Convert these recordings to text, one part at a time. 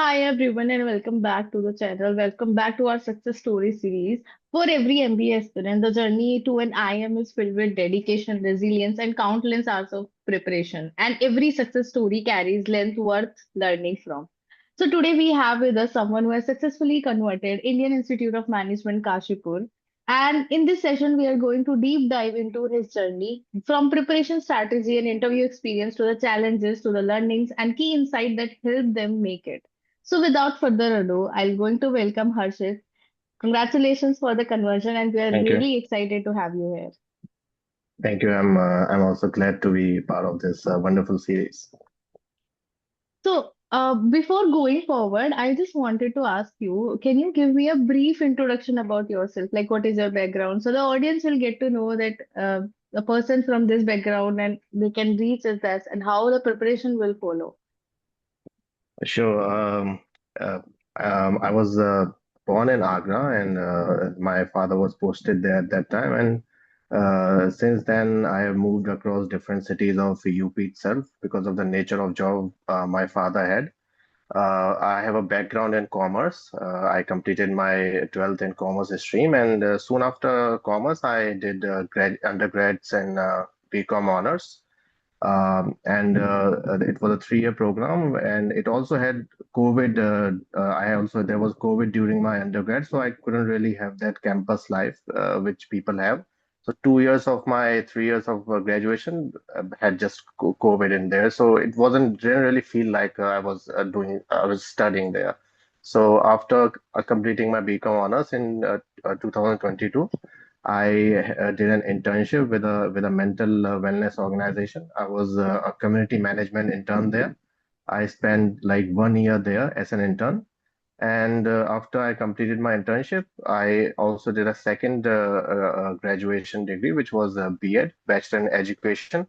Hi everyone and welcome back to the channel. Welcome back to our success story series. For every MBA aspirant, the journey to an IIM is filled with dedication, resilience, and countless hours of preparation. And every success story carries length worth learning from. So today we have with us someone who has successfully converted Indian Institute of Management Kashipur. And in this session, we are going to deep dive into his journey from preparation strategy and interview experience to the challenges to the learnings and key insight that help them make it. So without further ado, I'm going to welcome Harshit. Congratulations for the conversion, and we are Thank you. really excited to have you here. Thank you. I'm also glad to be part of this wonderful series. So before going forward, I just wanted to ask you, can you give me a brief introduction about yourself? Like, what is your background? So the audience will get to know that a person from this background and they can reach us and how the preparation will follow. Sure. Uh, I was born in Agra, and my father was posted there at that time. And since then, I have moved across different cities of UP itself because of the nature of job my father had. I have a background in commerce. I completed my 12th in commerce stream, and soon after commerce, I did undergrads and BCom honors. And It was a 3-year program, and it also had COVID. I also There was COVID during my undergrad, so I couldn't really have that campus life which people have. So 2 years of my 3 years of graduation had just COVID in there, so it wasn't didn't really feel like I was studying there. So after completing my BCom honors in 2022. I did an internship with a mental wellness organization. I was a community management intern there. I spent like 1 year there as an intern. And after I completed my internship, I also did a second graduation degree, which was a BEd, Bachelor in Education.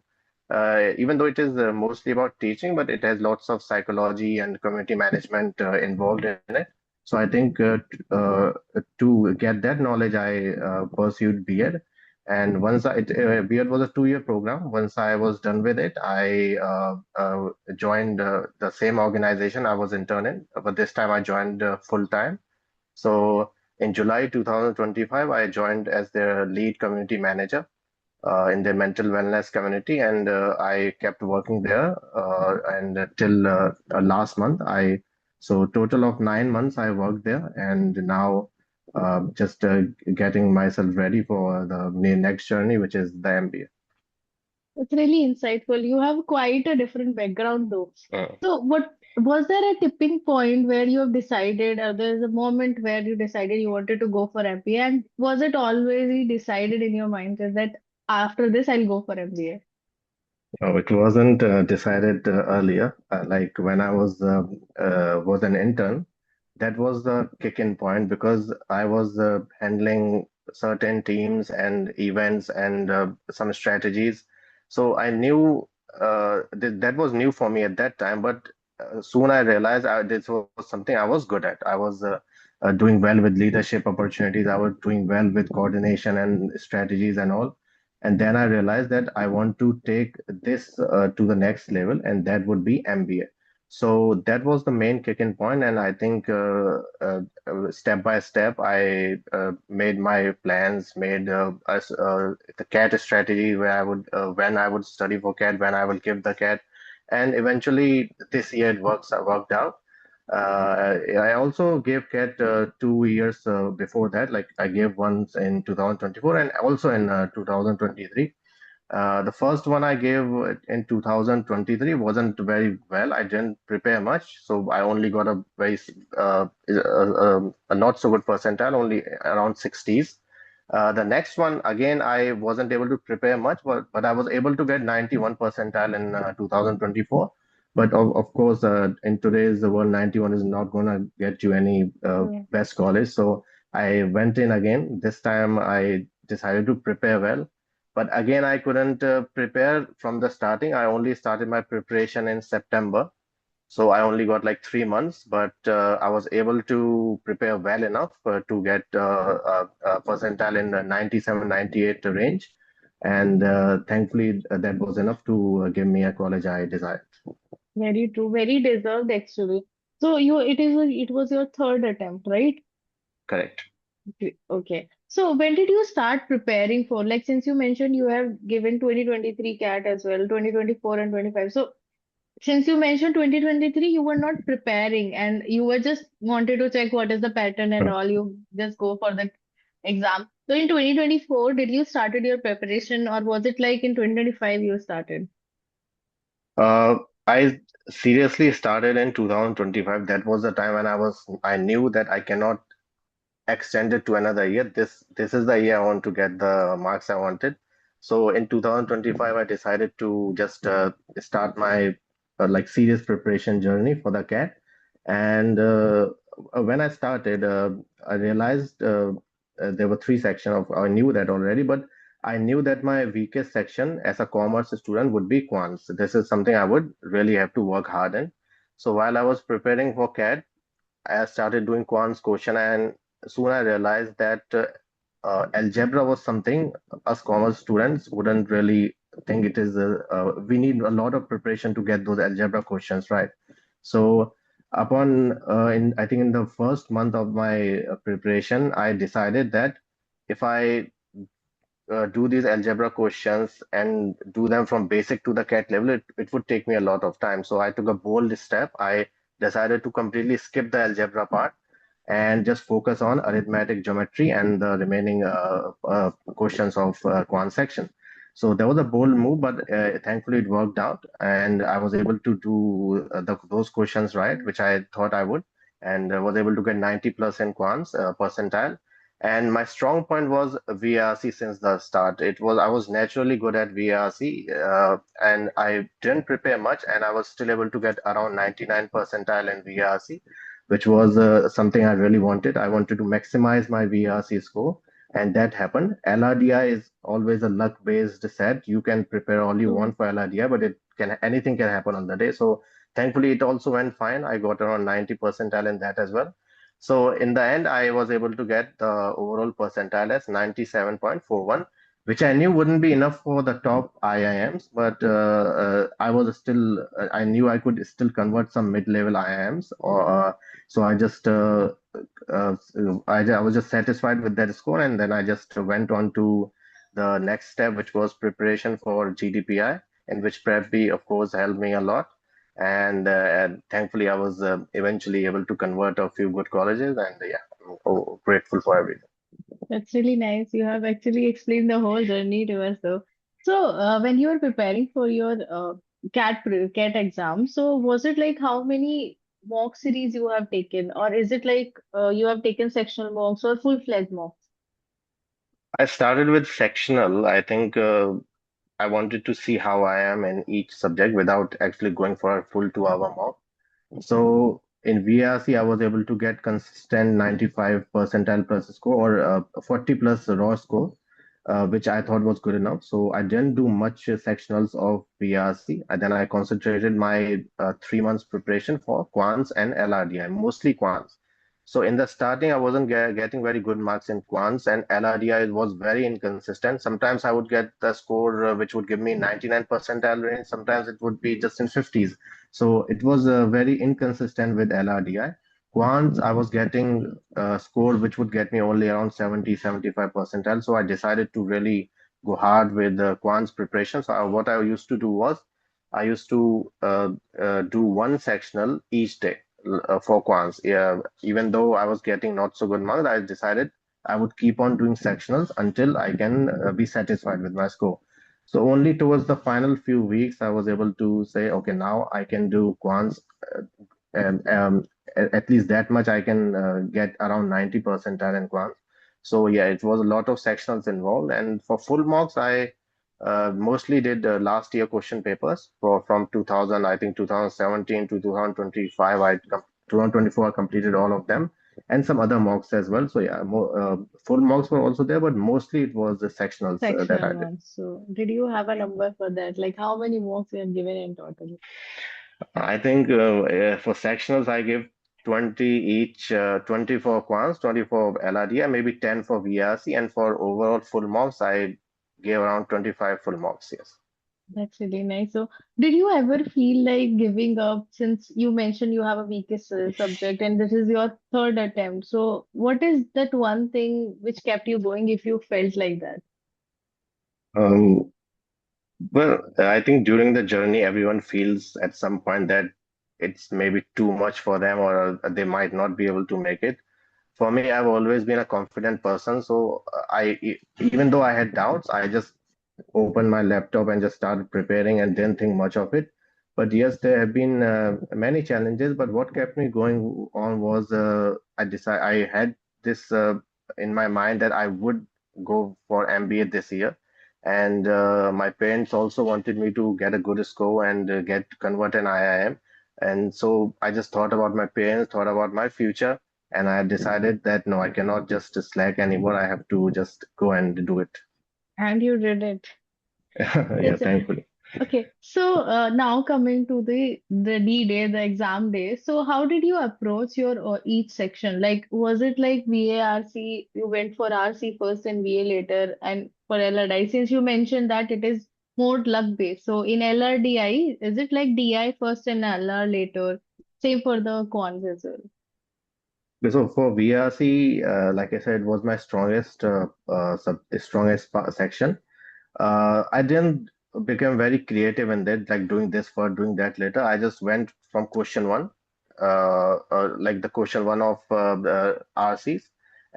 Even though it is mostly about teaching, but it has lots of psychology and community management involved in it. So I think to get that knowledge, I pursued BEd. And BEd was a 2-year program. Once I was done with it, I joined the same organization I was interning, but this time I joined full time. So in July 2025, I joined as their lead community manager in their mental wellness community, and I kept working there and till last month. So total of 9 months I worked there, and now just getting myself ready for the next journey, which is the MBA. It's really insightful. You have quite a different background though. So what was there a tipping point where you have decided, or there's a moment where you decided you wanted to go for MBA, and was it always decided in your mind that after this I'll go for MBA? No, it wasn't decided earlier. Like when I was an intern, that was the kick-in point because I was handling certain teams and events and some strategies. So I knew that was new for me at that time. But soon I realized this was something I was good at. I was doing well with leadership opportunities. I was doing well with coordination and strategies and all. And then I realized that I want to take this to the next level, and that would be MBA. So that was the main kick-in point, and I think step by step, I made my plans, made the CAT strategy where when I would study for CAT, when I will give the CAT, and eventually this year worked out. I also gave CAT 2 years before that. Like I gave once in 2024 and also in 2023. The first one I gave in 2023 wasn't very well. I didn't prepare much, so I only got a a not so good percentile, only around 60s. The next one, again, I wasn't able to prepare much, but I was able to get 91 percentile in 2024. But of course, in today's world, 91 is not going to get you any Yeah. best college. So I went in again. This time I decided to prepare well. But again, I couldn't prepare from the starting. I only started my preparation in September. So I only got like 3 months, but I was able to prepare well enough to get a percentile in the 97, 98 range. And thankfully, that was enough to give me a college I desired. Very true, very deserved actually. So it was your third attempt, right? Correct. Okay. So when did you start preparing for, like, since you mentioned you have given 2023 CAT as well, 2024 and 25. So since you mentioned 2023, you were not preparing and you were just wanted to check what is the pattern and all. You just go for the exam. So in 2024, did you started your preparation or was it like in 2025 you started? Uh, I seriously started in 2025. That was the time when I knew that I cannot extend it to another year. This is the year I want to get the marks I wanted. So in 2025, I decided to just start my like serious preparation journey for the CAT. And when I started, I realized there were three sections of. I knew that already, but I knew that my weakest section as a commerce student would be quants. This is something I would really have to work hard in. So while I was preparing for CAT, I started doing quants question, and soon I realized that algebra was something us commerce students wouldn't really think it is. We need a lot of preparation to get those algebra questions right. So upon in I think in the first month of my preparation, I decided that if I do these algebra questions and do them from basic to the CAT level, it would take me a lot of time. So I took a bold step. I decided to completely skip the algebra part and just focus on arithmetic geometry and the remaining questions of quant section. So there was a bold move, but thankfully it worked out, and I was able to do those questions right, which I thought I would, and was able to get 90 plus in quants percentile. And my strong point was VRC since the start. It was I was naturally good at VRC, and I didn't prepare much, and I was still able to get around 99 percentile in VRC, which was something I really wanted. I wanted to maximize my VRC score, and that happened. LRDI is always a luck-based set. You can prepare all you So want for LRDI, but it can anything can happen on the day. So thankfully, it also went fine. I got around 90 percentile in that as well. So in the end, I was able to get the overall percentile as 97.41, which I knew wouldn't be enough for the top IIMs, but I was still I knew I could still convert some mid-level IIMs, or so I just uh, I was just satisfied with that score, and then I just went on to the next step, which was preparation for GDPI, in which PrepBee, of course, helped me a lot. And thankfully, I was eventually able to convert a few good colleges, and yeah, I'm grateful for everything. that's really nice. You have actually explained the whole journey to us, though. So, when you were preparing for your CAT exam, so was it like how many mock series you have taken, or is it like you have taken sectional mocks or full-fledged mocks? I started with sectional. I think I wanted to see how I am in each subject without actually going for a full 2 hour mock. So in VRC, I was able to get consistent 95 percentile plus score or 40 plus raw score, which I thought was good enough. So I didn't do much sectionals of VRC. And then I concentrated my 3 months preparation for quants and LRDI, mostly quants. So in the starting, I wasn't getting very good marks in quants, and LRDI was very inconsistent. Sometimes I would get the score which would give me 99 percentile range. Sometimes it would be just in 50s. So it was very inconsistent with LRDI. Quants, I was getting a score which would get me only around 70, 75 percentile. So I decided to really go hard with the quants preparation. So what I used to do was I used to do one sectional each day for quants. Yeah, even though I was getting not so good marks, I decided I would keep on doing sectionals until I can be satisfied with my score. So only towards the final few weeks, I was able to say, okay, now I can do quants, and at least that much I can get around 90 percentile in quants. So yeah, it was a lot of sectionals involved, and for full marks, I mostly did last year question papers for from 2000, I think 2017 to 2025. 2024 I completed all of them, and some other mocks as well. So yeah, full mocks were also there, but mostly it was the sectionals that I Sectional did. ones. So, did you have a number for that? Like how many mocks you have given in total? I think for sectionals, I give 20 each, 20 for quants, 20 for LRD, and maybe 10 for VRC. And for overall full marks, I gave around 25 full marks. Yes. That's really nice. So, did you ever feel like giving up since you mentioned you have a weakest subject and this is your third attempt? So, what is that one thing which kept you going if you felt like that? Um, well, I think during the journey, everyone feels at some point that it's maybe too much for them or they might not be able to make it. For me, I've always been a confident person, so even though I had doubts, I just opened my laptop and just started preparing and didn't think much of it. But yes, there have been many challenges. But what kept me going on was I had this in my mind that I would go for MBA this year, and my parents also wanted me to get a good score and get convert an IIM. And so I just thought about my parents, thought about my future, and I decided that no, I cannot just slack anymore. I have to just go and do it. And you did it. Yeah, That's thankfully. okay. So now coming to the D day, the exam day. So how did you approach your each section? Like, was it like VARC? You went for RC first and VA later, and for LRDI, since you mentioned that it is more luck based. So in LRDI, is it like DI first and LR later? Same for the cons as well. So for VRC, like I said, was my strongest section. I didn't become very creative in that, like doing this for doing that later. I just went from question one, like the question one of the RCs,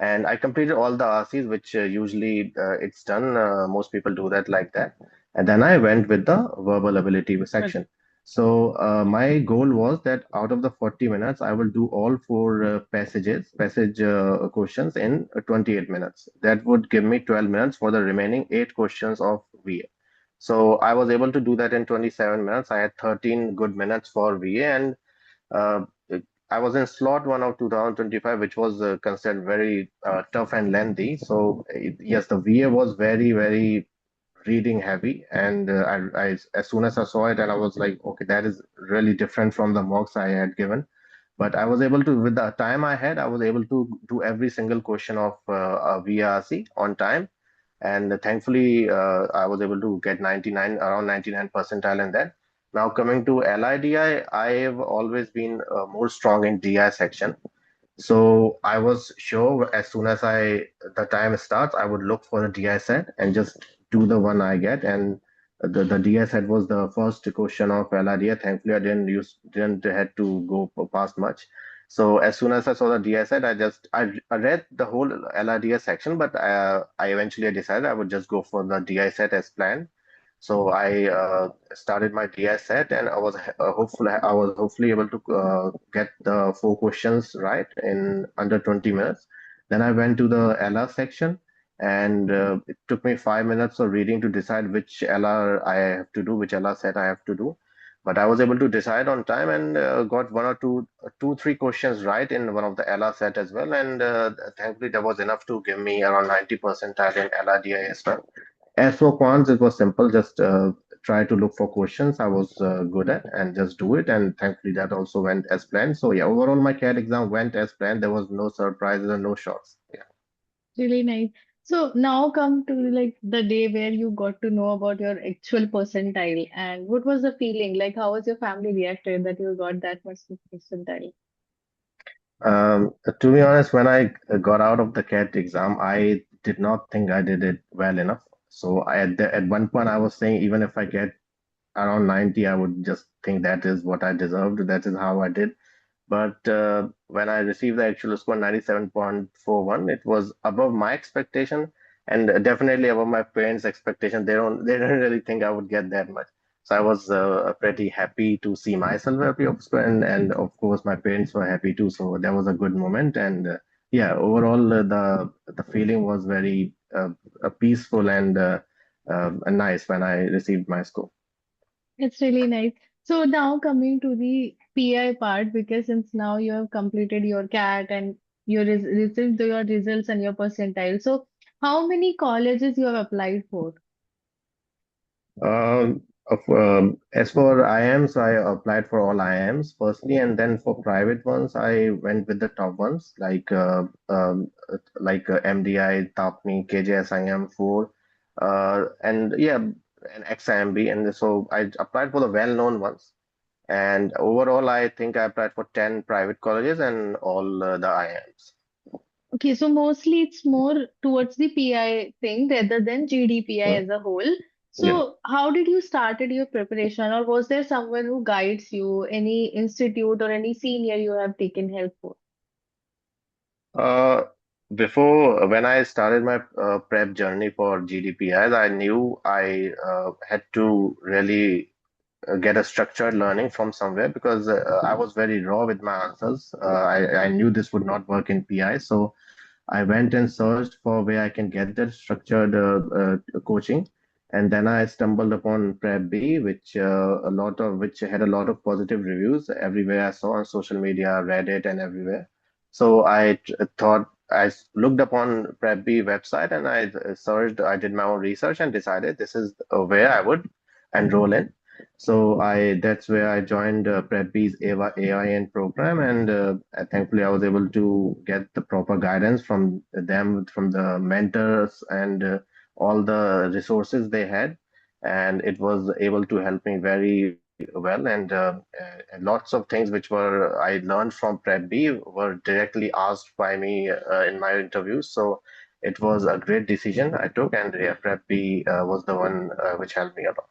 and I completed all the RCs, which usually it's done. Most people do that like that, and then I went with the verbal ability But section. So my goal was that out of the 40 minutes, I will do all four passage questions in 28 minutes. That would give me 12 minutes for the remaining eight questions of VA. So I was able to do that in 27 minutes. I had 13 good minutes for VA, and uh, I was in slot one of 2025, which was considered very tough and lengthy. So yes, the VA was very, very reading heavy, and as soon as I saw it, and I was like, okay, that is really different from the mocks I had given. But I was able to, with the time I had, I was able to do every single question of VRC on time, and thankfully I was able to get 99, around 99 percentile in that. Now coming to LIDI, I have always been more strong in DI section. So I was sure as soon as the time starts, I would look for the DI set and just do the one I get. And the DI set was the first question of LIDI. Thankfully, I didn't had to go past much. So as soon as I saw the DI set, I read the whole LIDS section, but I eventually decided I would just go for the DI set as planned. So I started my DI set, and I was hopefully able to get the four questions right in under 20 minutes. Then I went to the LR section, and it took me 5 minutes of reading to decide which LR I have to do, which LR set I have to do. But I was able to decide on time and got one or three questions right in one of the LR set as well. And thankfully, that was enough to give me around 90 percentile in LRDI as well. As for quants, it was simple. Just try to look for questions I was good at and just do it. And thankfully, that also went as planned. So yeah, overall, my CAT exam went as planned. There was no surprises and no shocks. Yeah. really nice. So now come to like the day where you got to know about your actual percentile and what was the feeling? Like how was your family reacted that you got that much percentile? To be honest, when I got out of the CAT exam, I did not think I did it well enough. So at one point, I was saying even if I get around 90, I would just think that is what I deserved. That is how I did. But when I received the actual score 97.41, it was above my expectation and definitely above my parents' expectation. They don't really think I would get that much. So I was pretty happy to see myself happy, of course, and of course my parents were happy too. So that was a good moment. And yeah, overall the feeling was very peaceful and nice when I received my score. It's really nice. So now coming to the PI part, because since now you have completed your CAT and you received your results and your percentile. So how many colleges you have applied for? As for IIMs, I applied for all IIMs firstly, and then for private ones, I went with the top ones like MDI, TAPMI, KJSIM 4, and yeah, an ex-IMB, and so I applied for the well-known ones. And overall, I think I applied for 10 private colleges and all the IIMs. Okay, so mostly it's more towards the PI thing rather than GDPI Mm. as a whole. Yeah. So how did you started your preparation, or was there someone who guides you, any institute or any senior you have taken help for? Uh, Before, when I started my prep journey for GDPIs, I knew I had to really get a structured learning from somewhere because I was very raw with my answers. I knew this would not work in PI, so I went and searched for where I can get that structured coaching, and then I stumbled upon PrepBee, which had a lot of positive reviews everywhere I saw on social media, Reddit, and everywhere. So thought looked upon PrepBee website and I searched. I did my own research and decided this is where I would enroll in. So I that's where I joined PrepBee's AIN program, and thankfully I was able to get the proper guidance from them, from the mentors, and all the resources they had, and it was able to help me very well. And lots of things which were I learned from PrepBee were directly asked by me in my interviews. So it was a great decision I took, and yeah, PrepBee was the one which helped me a lot.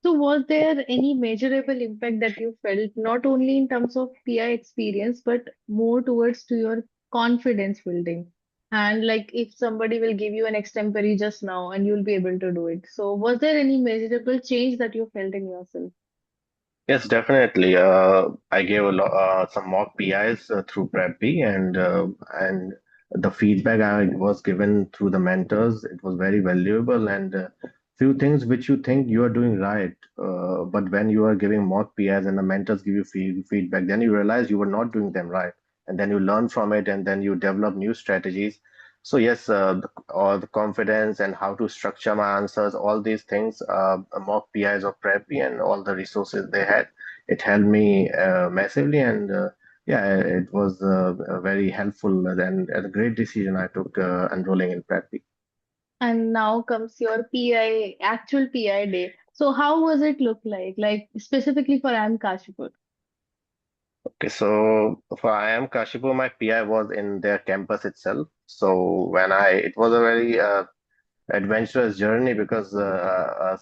So was there any measurable impact that you felt, not only in terms of PI experience, but more towards to your confidence building? And like if somebody will give you an extempore just now and you'll be able to do it. So was there any measurable change that you felt in yourself? Yes, definitely. I gave some mock PIs through PrepBee, and the feedback I was given through the mentors, it was very valuable. And few things which you think you are doing right, but when you are giving mock PIs and the mentors give you feedback, then you realize you were not doing them right, and then you learn from it, and then you develop new strategies. So yes, all the confidence and how to structure my answers, all these things, mock PIs of PrepBee and all the resources they had, it helped me massively. And yeah, it was very helpful and a great decision I took enrolling in PrepBee. And now comes your PI, actual PI day. So how was it look like? Like specifically for I'm Kashipur. Okay, so for IIM Kashipur, my PI was in their campus itself. So it was a very adventurous journey because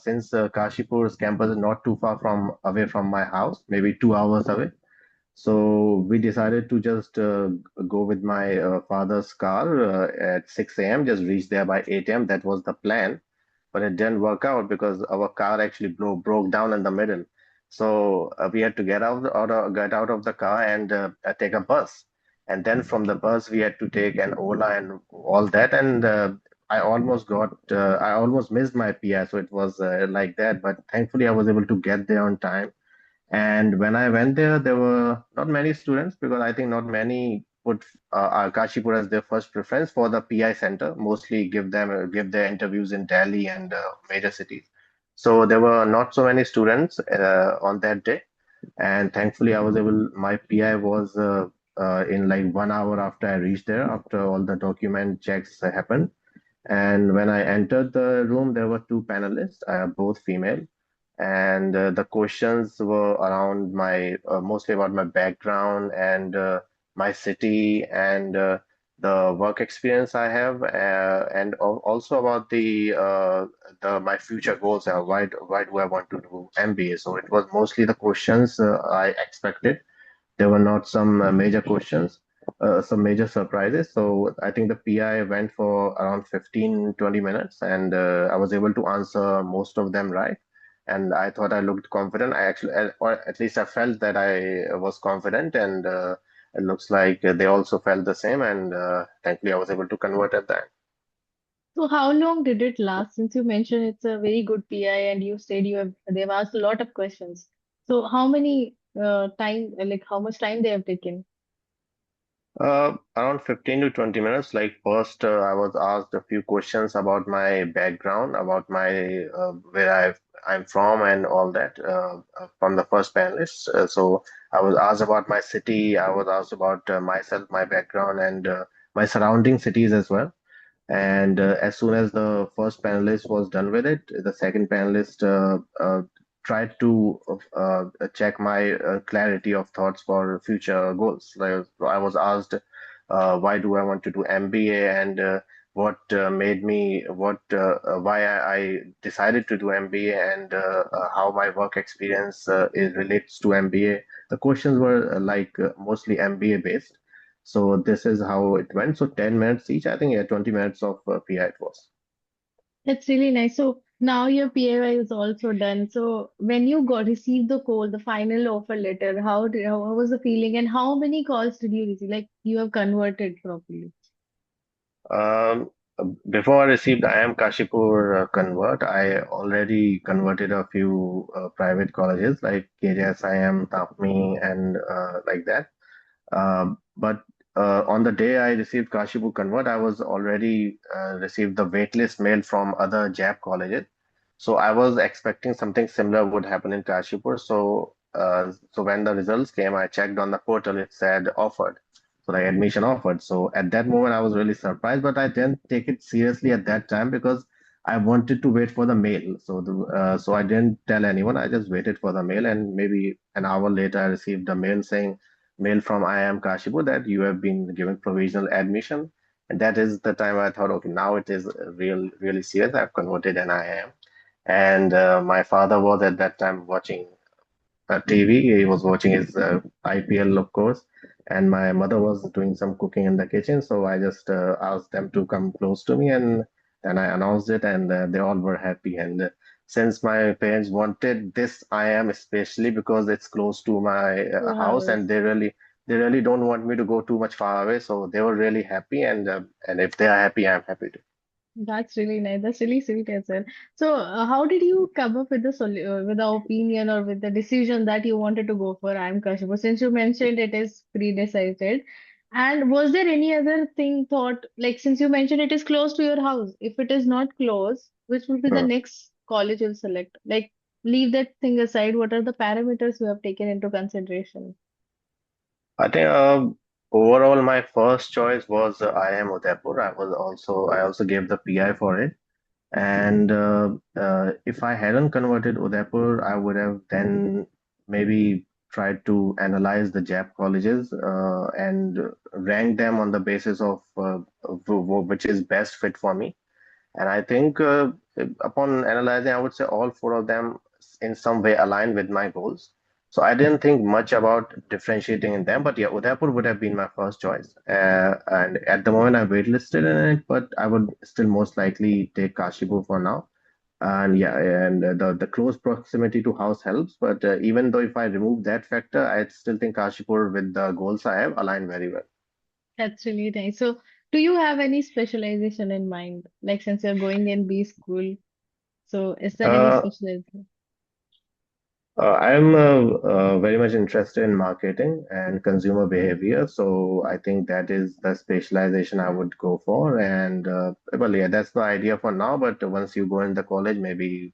since Kashipur's campus is not too far from away from my house, maybe 2 hours away. So we decided to just go with my father's car at 6 a.m., just reach there by 8 a.m. That was the plan, but it didn't work out because our car actually broke down in the middle. So we had to get out of the car and take a bus. And then from the bus, we had to take an Ola and all that. And I almost missed my PI. So it was like that. But thankfully, I was able to get there on time, and when I went there, there were not many students because I think not many put Kashipur as their first preference for the PI center. Mostly give their interviews in Delhi and major cities. So there were not so many students on that day, and thankfully I was able. My PI was in like 1 hour after I reached there, after all the document checks happened. And when I entered the room, there were two panelists, both female, and the questions were around my mostly about my background and my city and the work experience I have, and also about the my future goals. Why do I want to do MBA? So it was mostly the questions I expected. There were not some major questions, some major surprises. So I think the PI went for around 15-20 minutes, and I was able to answer most of them right. And I thought I looked confident. Or at least I felt that I was confident, and it looks like they also felt the same. And thankfully, I was able to convert at that. So how long did it last? Since you mentioned it's a very good PI and you said they've asked a lot of questions. So how many like how much time they have taken? Around 15 to 20 minutes. Like first, I was asked a few questions about my background, about my I'm from and all that from the first panelist. So I was asked about my city. I was asked about myself, my background, and my surrounding cities as well. And as soon as the first panelist was done with it, the second panelist tried to check my clarity of thoughts for future goals. Like, I was asked, why do I want to do MBA, and what made me, why I decided to do MBA, and how my work experience relates to MBA. The questions were mostly MBA based. So this is how it went. So 10 minutes each, I think, yeah, 20 minutes of PI it was. That's really nice. So now your PAY is also done. So when you got received the call, the final offer letter, how was the feeling, and how many calls did you receive? Like you have converted properly. Um, Before I received IIM Kashipur convert, I already converted a few private colleges like KJS, IIM, TAPMI, and like that. But on the day I received Kashipur convert, I was already received the waitlist mail from other JAP colleges. So I was expecting something similar would happen in Kashipur. So when the results came, I checked on the portal. It said offered, so like admission offered. So at that moment, I was really surprised, but I didn't take it seriously at that time because I wanted to wait for the mail. So I didn't tell anyone. I just waited for the mail, and maybe an hour later, I received a mail from IIM Kashipur that you have been given provisional admission. And that is the time I thought, okay, now it is really serious. I've converted an IIM. And my father was at that time watching TV. He was watching his IPL, of course. And my mother was doing some cooking in the kitchen. So I just asked them to come close to me, and then I announced it, and they all were happy. And since my parents wanted this, I am especially because it's close to my Your house, and house. they really don't want me to go too much far away. So they were really happy, and if they are happy, I'm happy too. That's really nice. That's really sweet as well. So, how did you come up with with the opinion or with the decision that you wanted to go for IIM Kashipur? Since you mentioned it is pre-decided, and was there any other thing thought, like since you mentioned it is close to your house, if it is not close, which will be the Hmm. next college you'll select? Like, leave that thing aside. What are the parameters you have taken into consideration? I think overall my first choice was IIM Udaipur. I also gave the PI for it. And if I hadn't converted Udaipur, I would have then maybe tried to analyze the JAP colleges and rank them on the basis of which is best fit for me. And I think upon analyzing, I would say all four of them in some way align with my goals. So I didn't think much about differentiating in them, but yeah, Udaipur would have been my first choice. And at the moment, I'm waitlisted in it, but I would still most likely take Kashipur for now. And yeah, and the close proximity to house helps. But even though if I remove that factor, I still think Kashipur with the goals I have align very well. That's really nice. So, do you have any specialization in mind? Like, since you're going in B school, so is there any Uh, specialization? I'm very much interested in marketing and consumer behavior, so I think that is the specialization I would go for. And well, yeah, that's the idea for now. But once you go in the college, maybe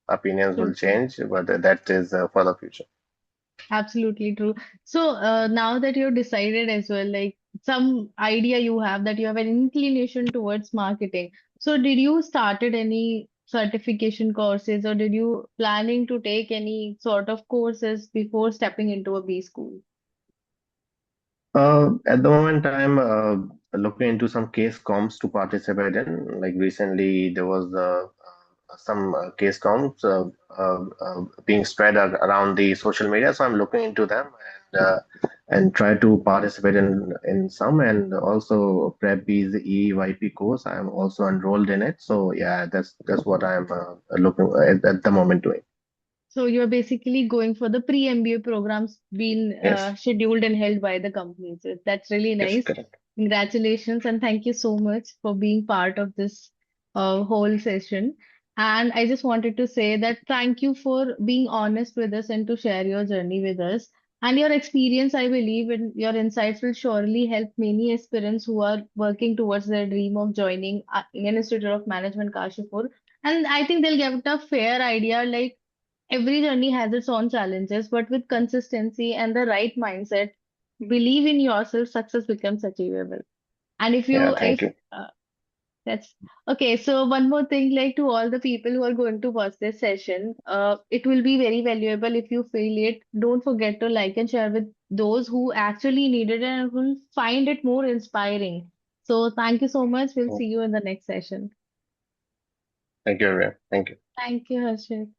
opinions will change. But that is for the future. Absolutely true. So now that you've decided as well, like some idea you have that you have an inclination towards marketing. So did you started any certification courses or did you planning to take any sort of courses before stepping into a B school? At the moment, I'm looking into some case comps to participate in. Like recently, there was some case comps being spread around the social media, so I'm looking into them and try to participate in some. And also PrepBee's EYP course, I'm also enrolled in it. So yeah, that's what I'm looking at the moment doing. So you're basically going for the pre-MBA programs being Yes, scheduled and held by the companies. So that's really yes, nice. correct. Congratulations and thank you so much for being part of this whole session. And I just wanted to say that thank you for being honest with us and to share your journey with us. And your experience, I believe, and your insights will surely help many aspirants who are working towards their dream of joining Indian Institute of Management Kashipur. And I think they'll get a fair idea like every journey has its own challenges, but with consistency and the right mindset, believe in yourself, success becomes achievable. And Yeah, thank you. That's okay. So one more thing, like to all the people who are going to watch this session, it will be very valuable if you feel it. Don't forget to like and share with those who actually need it and will find it more inspiring. So thank you so much. We'll Mm. see you in the next session. Thank you, everyone. Thank you. Thank you, Harshit.